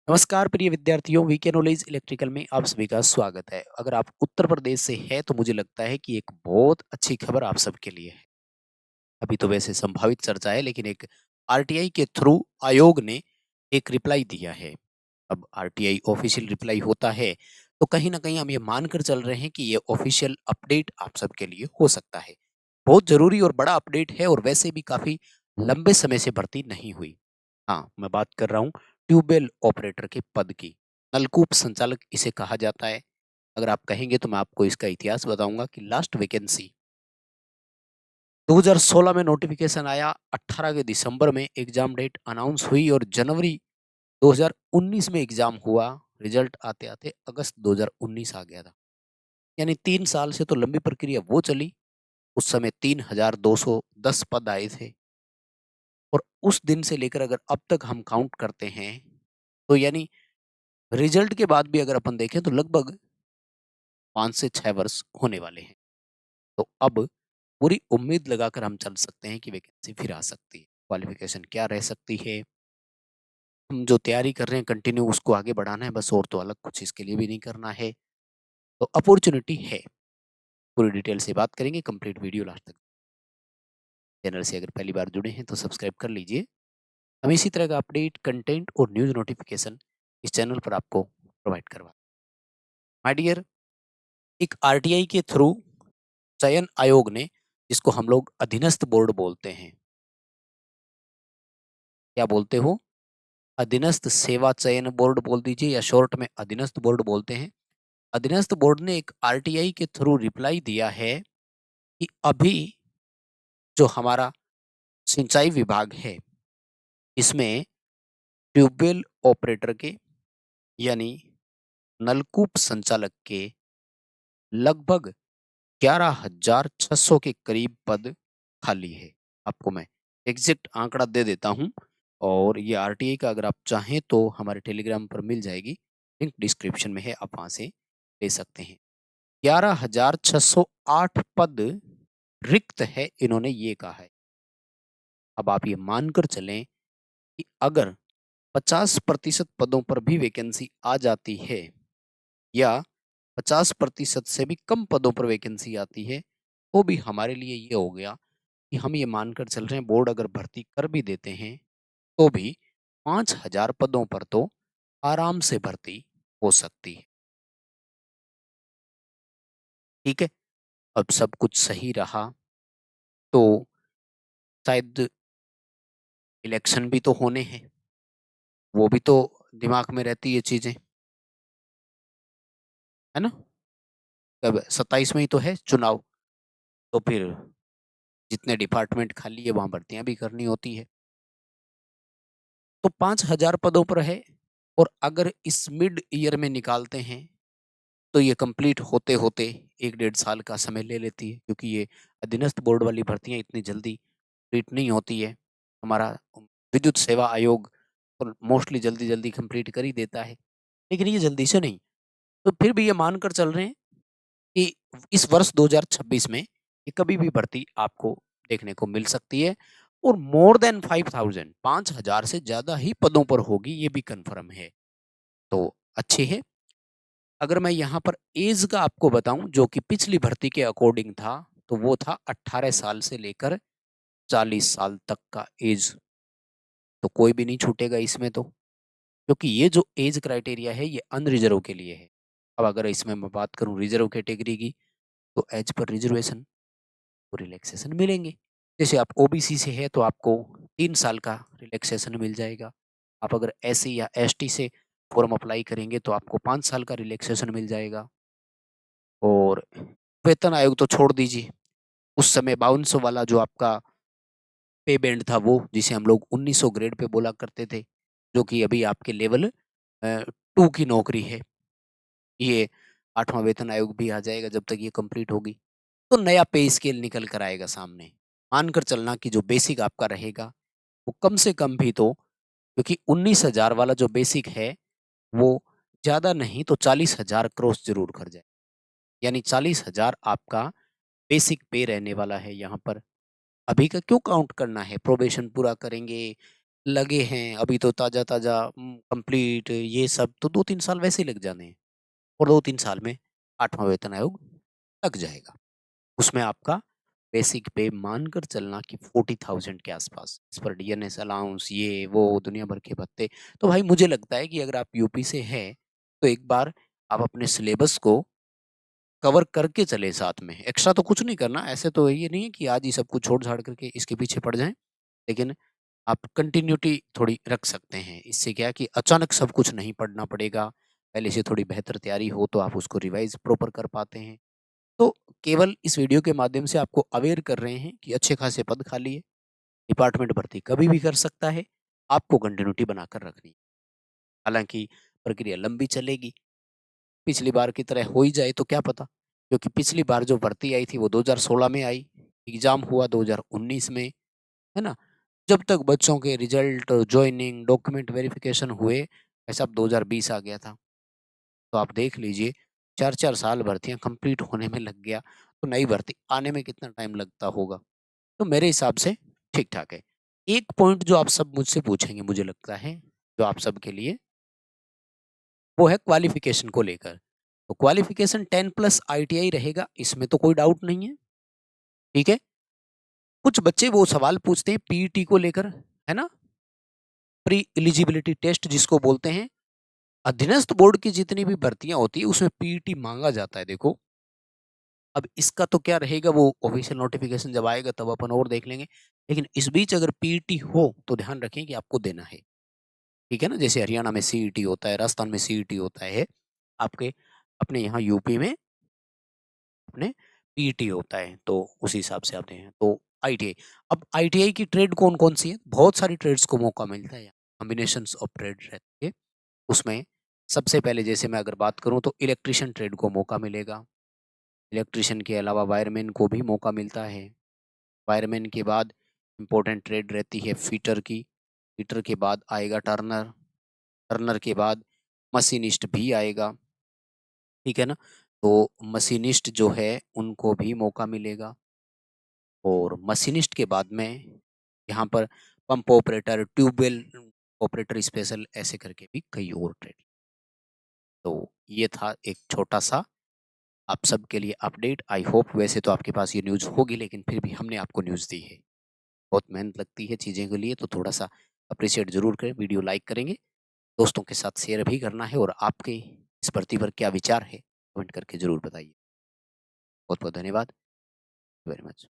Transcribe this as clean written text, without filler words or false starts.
नमस्कार प्रिय विद्यार्थियों, वीके नॉलेज इलेक्ट्रिकल में आप सभी का स्वागत है। अगर आप उत्तर प्रदेश से हैं तो मुझे लगता है कि एक बहुत अच्छी खबर आप सबके लिए है। अभी तो वैसे संभावित चर्चा है, लेकिन एक आरटीआई के थ्रू आयोग ने एक रिप्लाई दिया है। अब आरटीआई ऑफिशियल रिप्लाई होता है तो कहीं ना कहीं हम ये मानकर चल रहे हैं कि ये ऑफिशियल अपडेट आप सबके लिए हो सकता है। बहुत जरूरी और बड़ा अपडेट है, और वैसे भी काफी लंबे समय से भर्ती नहीं हुई। हाँ, मैं बात कर रहा हूँ ट्यूबवेल ऑपरेटर के पद की। नलकूप संचालक इसे कहा जाता है। अगर आप कहेंगे तो मैं आपको इसका इतिहास बताऊंगा कि लास्ट वैकेंसी 2016 में नोटिफिकेशन आया, 18 के दिसंबर में एग्जाम डेट अनाउंस हुई और जनवरी 2019 में एग्जाम हुआ। रिजल्ट आते आते अगस्त 2019 आ गया था। यानी 3 साल से तो लंबी प्रक्रिया वो चली। उस समय 3210 पद आए थे, और उस दिन से लेकर अगर अब तक हम काउंट करते हैं तो यानी रिजल्ट के बाद भी अगर अपन देखें तो लगभग 5 से 6 वर्ष होने वाले हैं। तो अब पूरी उम्मीद लगाकर हम चल सकते हैं कि वैकेंसी फिर आ सकती है। क्वालिफिकेशन क्या रह सकती है, हम जो तैयारी कर रहे हैं कंटिन्यू उसको आगे बढ़ाना है बस, और तो अलग कुछ इसके लिए भी नहीं करना है। तो अपॉर्चुनिटी है। पूरी डिटेल से बात करेंगे, कंप्लीट वीडियो लास्ट तक। चैनल से अगर पहली बार जुड़े हैं तो सब्सक्राइब कर लीजिए। हम इसी तरह का अपडेट, कंटेंट और न्यूज़ नोटिफिकेशन इस चैनल पर आपको प्रोवाइड करवा। माय डियर, एक आरटीआई के थ्रू चयन आयोग ने, जिसको हम लोग अधीनस्थ बोर्ड बोलते हैं, क्या बोलते हो, अधीनस्थ सेवा चयन बोर्ड बोल दीजिए या शॉर्ट में अधीनस्थ बोर्ड बोलते हैं। अधीनस्थ बोर्ड ने एक आरटीआई के थ्रू रिप्लाई दिया है कि अभी जो हमारा सिंचाई विभाग है, इसमें ट्यूबवेल ऑपरेटर के यानी नलकूप संचालक के लगभग 11,600 के करीब पद खाली है। आपको मैं एग्जैक्ट आंकड़ा दे देता हूं, और ये आरटीआई का अगर आप चाहें तो हमारे टेलीग्राम पर मिल जाएगी। लिंक डिस्क्रिप्शन में है, आप वहां से ले सकते हैं। 11,608 पद रिक्त है, इन्होंने ये कहा है। अब आप ये मानकर चलें कि अगर 50% पदों पर भी वैकेंसी आ जाती है, या 50% से भी कम पदों पर वैकेंसी आती है, तो भी हमारे लिए ये हो गया कि हम ये मानकर चल रहे हैं बोर्ड अगर भर्ती कर भी देते हैं तो भी 5,000 पदों पर तो आराम से भर्ती हो सकती है। ठीक है। अब सब कुछ सही रहा तो शायद इलेक्शन भी तो होने हैं, वो भी तो दिमाग में रहती है चीजें, है ना। कब 27 में ही तो है चुनाव, तो फिर जितने डिपार्टमेंट खाली है वहां भर्तियां भी करनी होती है। तो 5,000 पदों पर है, और अगर इस मिड ईयर में निकालते हैं तो ये कंप्लीट होते होते 1 डेढ़ साल का समय ले लेती है, क्योंकि ये अधीनस्थ बोर्ड वाली भर्तियां इतनी जल्दी कंप्लीट नहीं होती है। हमारा विद्युत सेवा आयोग तो मोस्टली जल्दी जल्दी कंप्लीट कर ही देता है, लेकिन ये जल्दी से नहीं। तो फिर भी ये मानकर चल रहे हैं कि इस वर्ष 2026 में ये कभी भी भर्ती आपको देखने को मिल सकती है, और मोर देन 5,000, 5,000 से ज्यादा ही पदों पर होगी, ये भी कंफर्म है। तो अच्छी है। अगर मैं यहाँ पर एज का आपको बताऊं, जो कि पिछली भर्ती के अकॉर्डिंग था, तो वो था 18 साल से लेकर 40 साल तक का एज। तो कोई भी नहीं छूटेगा इसमें, तो क्योंकि ये जो एज क्राइटेरिया है ये अनरिजर्व के लिए है। अब अगर इसमें मैं बात करूं रिजर्व कैटेगरी की, तो एज पर रिजर्वेशन को रिलैक्सेशन मिलेंगे। जैसे आप ओबीसी से है तो आपको 3 साल का रिलैक्सेशन मिल जाएगा। आप अगर एससी या एसटी से फॉर्म अप्लाई करेंगे तो आपको 5 साल का रिलैक्सेशन मिल जाएगा। और वेतन आयोग तो छोड़ दीजिए, उस समय 5200 वाला जो आपका पे बैंड था, वो जिसे हम लोग 1900 ग्रेड पे बोला करते थे, जो कि अभी आपके लेवल 2 की नौकरी है। ये 8वां वेतन आयोग भी आ जाएगा जब तक ये कंप्लीट होगी। तो नया पे स्केल निकल कर आएगा सामने। मानकर चलना कि जो बेसिक आपका रहेगा वो कम से कम भी तो, क्योंकि 19,000 वाला जो बेसिक है वो ज्यादा नहीं तो 40,000 क्रॉस जरूर कर जाए। यानी 40,000 आपका बेसिक पे रहने वाला है यहाँ पर। अभी का क्यों काउंट करना है, प्रोबेशन पूरा करेंगे, लगे हैं, अभी तो ताज़ा-ताज़ा कंप्लीट ये सब तो 2-3 साल वैसे ही लग जाने हैं और 2-3 साल में 8वाँ वेतन आयोग लग जाएगा। उसमें आपका बेसिक पे मानकर चलना कि 40,000 के आस-पास। इस पर डीएनएस अलाउंस ये वो दुनिया भर के भत्ते। तो भाई मुझे लगता है कि अगर आप यूपी से हैं, तो एक बार आप अपने सिलेबस को कवर करके चलें साथ में। एक्स्ट्रा तो कुछ नहीं करना, ऐसे तो ये नहीं है कि आज ही सब कुछ छोड़-छाड़ करके इसके पीछे पड़ जाएँ। लेकिन आप कंटिन्यूटी थोड़ी रख सकते हैं। इससे क्या है कि अचानक सब कुछ नहीं पढ़ना पड़ेगा। पहले से थोड़ी बेहतर तैयारी हो तो आप उसको रिवाइज़ प्रॉपर कर पाते हैं। तो केवल इस वीडियो के माध्यम से आपको अवेयर कर रहे हैं कि अच्छे खासे पद खाली है, डिपार्टमेंट भर्ती कभी भी कर सकता है, आपको कंटिन्यूटी बनाकर रखनी है। हालाँकि प्रक्रिया लंबी चलेगी, पिछली बार की तरह हो ही जाए तो क्या पता? क्योंकि पिछली बार जो भर्ती आई थी वो 2016 में आई, एग्ज़ाम हुआ 2019 में, है ना? जब तक बच्चों के रिज़ल्ट, जॉइनिंग, डॉक्यूमेंट वेरिफ़िकेशन हुए, भाई साहब 2020 आ गया था। तो आप देख लीजिए 4-4 साल भर्तियाँ कंप्लीट होने में लग गया, तो नई भर्ती आने में कितना टाइम लगता होगा? तो मेरे हिसाब से ठीक-ठाक है। एक पॉइंट जो आप सब मुझसे पूछेंगे मुझे लगता है, जो आप सबके लिए, वो है क्वालिफ़िकेशन को लेकर। तो क्वालिफ़िकेशन 10 प्लस आईटीआई रहेगा, इसमें तो कोई डाउट नहीं है, ठीक है? कुछ बच्चे वो सवाल पूछते हैं पीईटी को लेकर, है ना? प्री एलिजिबिलिटी टेस्ट जिसको बोलते हैं। अधीनस्थ बोर्ड की जितनी भी भर्तियाँ होती है, उसमें पीईटी माँगा जाता है देखो। अब इसका तो क्या रहेगा, वो ऑफिशियल नोटिफ़िकेशन जब आएगा तब अपन और देख लेंगे। लेकिन इस बीच अगर पीईटी हो तो ध्यान रखें कि आपको देना है। ठीक है ना? जैसे हरियाणा में सीईटी होता है, राजस्थान में सीईटी होता है, आपके अपने यहाँ यूपी में अपने पीईटी होता है, तो उसी हिसाब से आते हैं। तो आईटीआई, अब आईटीआई की ट्रेड कौन-कौन सी है? बहुत सारी ट्रेड्स को मौका मिलता है, कॉम्बिनेशंस ऑफ ट्रेड रहती है। उसमें सबसे पहले जैसे मैं अगर बात करूँ तो इलेक्ट्रीशियन ट्रेड को मौका मिलेगा। इलेक्ट्रीशियन के अलावा वायरमैन को भी मौका मिलता है। वायरमैन के बाद इम्पोर्टेंट ट्रेड रहती है फिटर की, फिटर के बाद आएगा टर्नर, टर्नर के बाद मशीनिस्ट भी आएगा, ठीक है ना? तो मशीनिस्ट जो है उनको भी मौका मिलेगा और मशीनिस्ट के बाद में यहाँ पर pump operator, tubewell operator special ऐसे करके भी कई और ट्रेड। तो ये था एक छोटा-सा आप सबके लिए अपडेट। आई होप वैसे तो आपके पास ये न्यूज़ होगी लेकिन फिर भी हमने आपको न्यूज़ दी है। बहुत मेहनत लगती है चीज़ें के लिए तो थोड़ा-सा अप्रिशिएट ज़रूर करें, वीडियो लाइक करेंगे, दोस्तों के साथ शेयर भी करना है और आपके इस भर्ती पर क्या विचार है, कमेंट करके ज़रूर बताइए। बहुत-बहुत धन्यवाद। Very much.